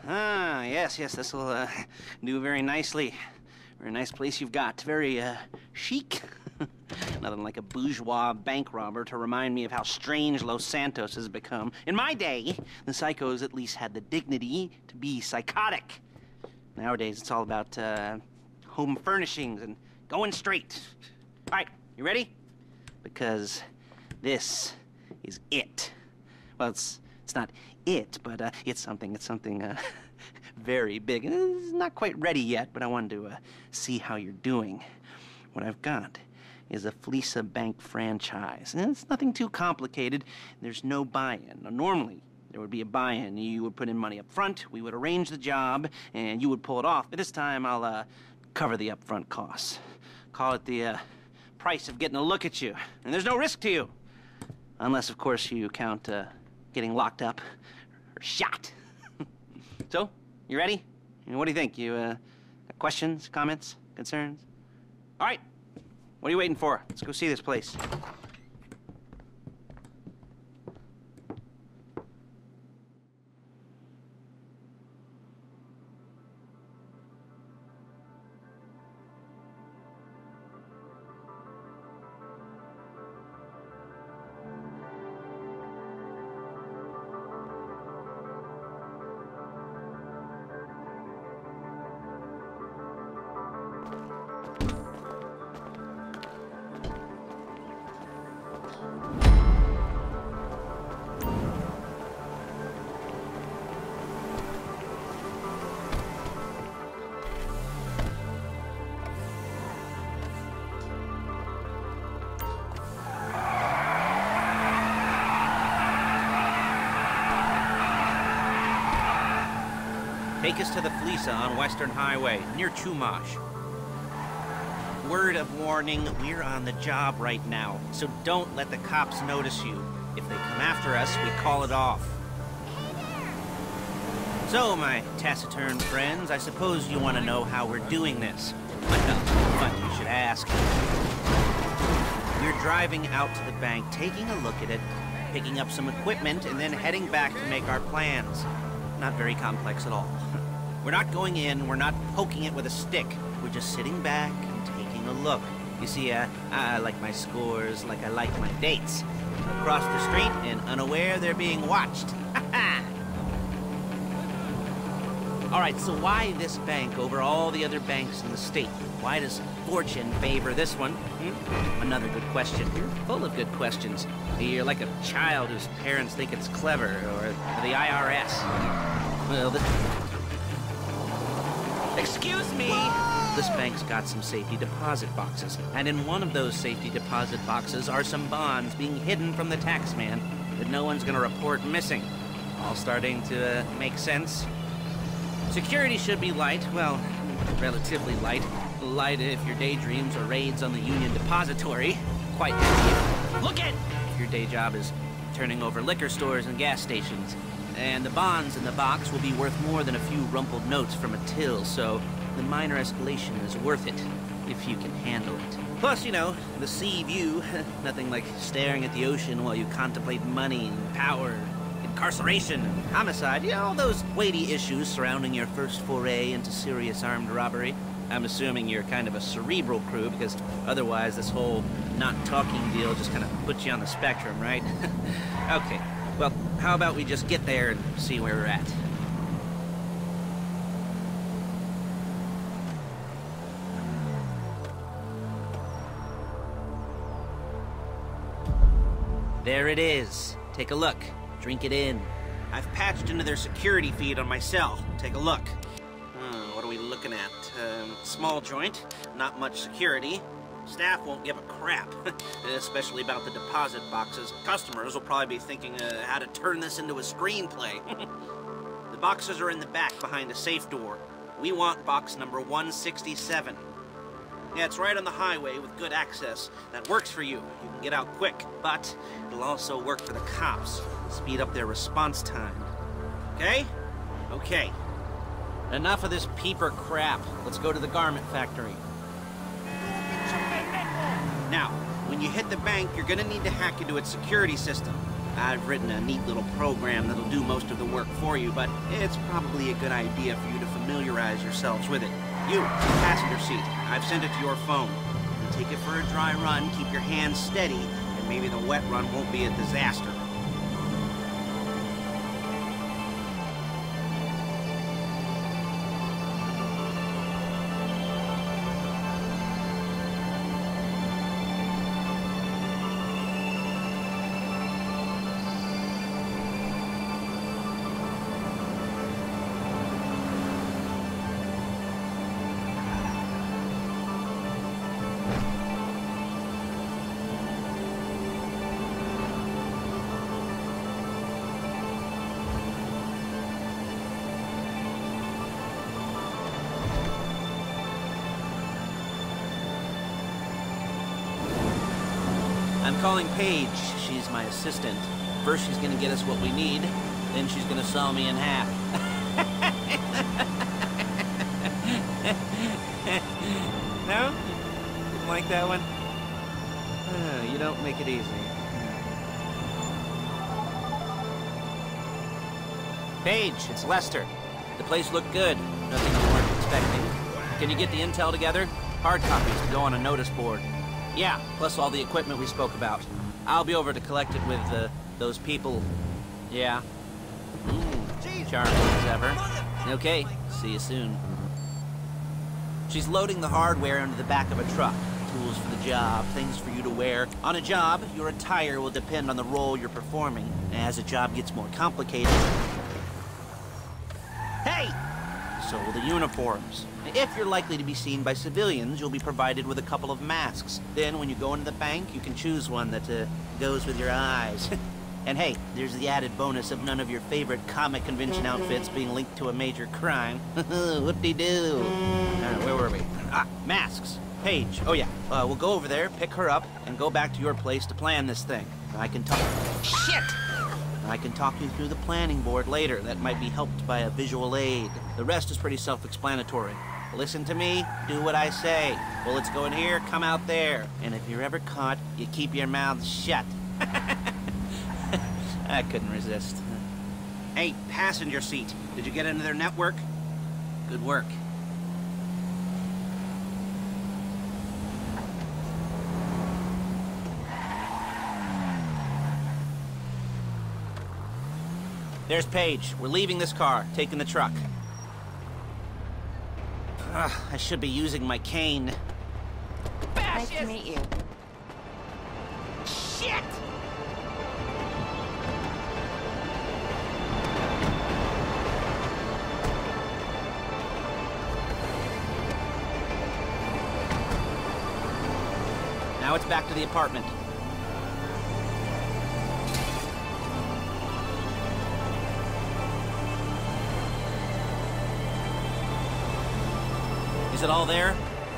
Ah, yes, this'll do very nicely. Very nice place you've got. Very chic. Nothing like a bourgeois bank robber to remind me of how strange Los Santos has become. In my day, the psychos at least had the dignity to be psychotic. Nowadays, it's all about home furnishings and going straight. All right, you ready? Because this is it. Well, it's not it, but it's something very big. It's not quite ready yet, but I wanted to see how you're doing. What I've got is a Fleeca bank franchise. And it's nothing too complicated. There's no buy-in. Now, normally, there would be a buy-in. You would put in money up front, we would arrange the job, and you would pull it off. But this time, I'll cover the upfront costs. Call it the price of getting a look at you. And there's no risk to you. Unless, of course, you count getting locked up or shot. So, you ready? What do you think? You got questions, comments, concerns? All right. What are you waiting for? Let's go see this place. Take us to the Fleeca on Western Highway, near Chumash. Word of warning, we're on the job right now, so don't let the cops notice you. If they come after us, we call it off. So, my taciturn friends, I suppose you want to know how we're doing this. But you should ask. We're driving out to the bank, taking a look at it, picking up some equipment, and then heading back to make our plans. Not very complex at all. We're not going in, we're not poking it with a stick. We're just sitting back and taking a look. You see, I like my scores like I like my dates. Across the street and unaware they're being watched. Alright, so why this bank over all the other banks in the state? Why does fortune favor this one? Another good question. You're full of good questions. You're like a child whose parents think it's clever, or the IRS. Well, excuse me! This bank's got some safety deposit boxes, and in one of those safety deposit boxes are some bonds being hidden from the tax man that no one's gonna report missing. All starting to make sense. Security should be light, well, relatively light. Light if your daydreams are raids on the Union Depository. Quite heavy. Look at! If your day job is turning over liquor stores and gas stations. And the bonds in the box will be worth more than a few rumpled notes from a till, so the minor escalation is worth it, if you can handle it. Plus, you know, the sea view, nothing like staring at the ocean while you contemplate money and power, incarceration and homicide, you know, all those weighty issues surrounding your first foray into serious armed robbery. I'm assuming you're kind of a cerebral crew, because otherwise this whole not talking deal just kind of puts you on the spectrum, right? Okay. Well, how about we just get there and see where we're at? There it is. Take a look. Drink it in. I've patched into their security feed on my cell. Take a look. What are we looking at? Small joint, not much security. Staff won't give a crap, especially about the deposit boxes. Customers will probably be thinking how to turn this into a screenplay. The boxes are in the back behind a safe door. We want box number 167. Yeah, it's right on the highway with good access. That works for you. You can get out quick, but it'll also work for the cops. Speed up their response time. Okay? Okay. Enough of this peeper crap. Let's go to the garment factory. Now, when you hit the bank, you're gonna need to hack into its security system. I've written a neat little program that'll do most of the work for you, but it's probably a good idea for you to familiarize yourselves with it. You, passenger seat, I've sent it to your phone. Take it for a dry run, keep your hands steady, and maybe the wet run won't be a disaster. I'm calling Paige. She's my assistant. First she's gonna get us what we need, then she's gonna saw me in half. No? Didn't like that one? You don't make it easy. Paige, it's Lester. The place looked good. Nothing you weren't expecting. Can you get the intel together? Hard copies to go on a notice board. Yeah, plus all the equipment we spoke about. I'll be over to collect it with, those people. Yeah. Charming as ever. Okay, see you soon. She's loading the hardware into the back of a truck. Tools for the job, things for you to wear. On a job, your attire will depend on the role you're performing. As the job gets more complicated... Hey! So will the uniforms. If you're likely to be seen by civilians, you'll be provided with a couple of masks. Then, when you go into the bank, you can choose one that goes with your eyes. And hey, there's the added bonus of none of your favorite comic convention outfits being linked to a major crime. Whoop-de-doo. Where were we? Masks. Paige. Oh yeah, we'll go over there, pick her up, and go back to your place to plan this thing. I can talk... Shit! I can talk you through the planning board later. That might be helped by a visual aid. The rest is pretty self-explanatory. Listen to me, do what I say. Bullets go in here, come out there. And if you're ever caught, you keep your mouth shut. I couldn't resist. Hey, passenger seat. Did you get into their network? Good work. There's Paige. We're leaving this car, taking the truck. I should be using my cane. Nice to meet you. Shit! Now it's back to the apartment. Is it all there?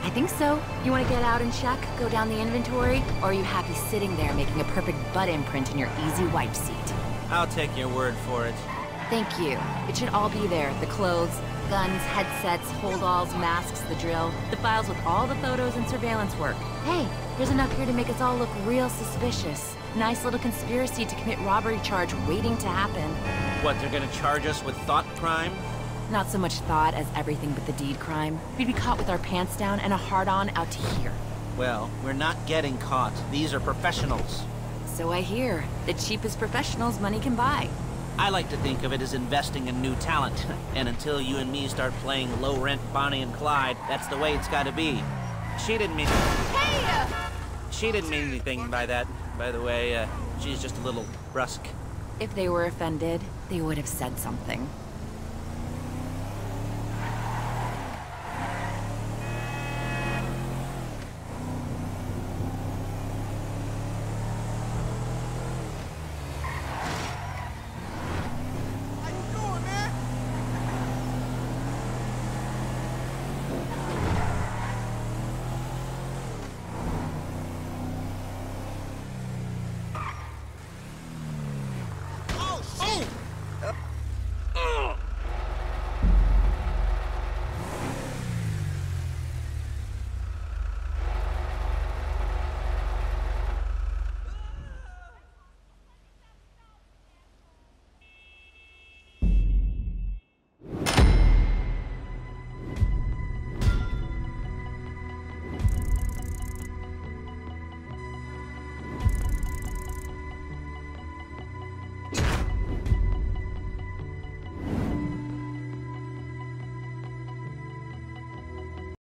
I think so. You want to get out and check, go down the inventory, or are you happy sitting there making a perfect butt imprint in your easy wipe seat? I'll take your word for it. Thank you. It should all be there. The clothes, guns, headsets, hold-alls, masks, the drill, the files with all the photos and surveillance work. Hey, there's enough here to make us all look real suspicious. Nice little conspiracy to commit robbery charge waiting to happen. What, they're gonna charge us with thought crime? Not so much thought as everything but the deed crime. We'd be caught with our pants down and a hard-on out to here. Well, we're not getting caught. These are professionals. So I hear. The cheapest professionals money can buy. I like to think of it as investing in new talent. And until you and me start playing low-rent Bonnie and Clyde, that's the way it's gotta be. She didn't mean... Hey! She didn't mean anything by that, by the way. She's just a little brusque. If they were offended, they would have said something.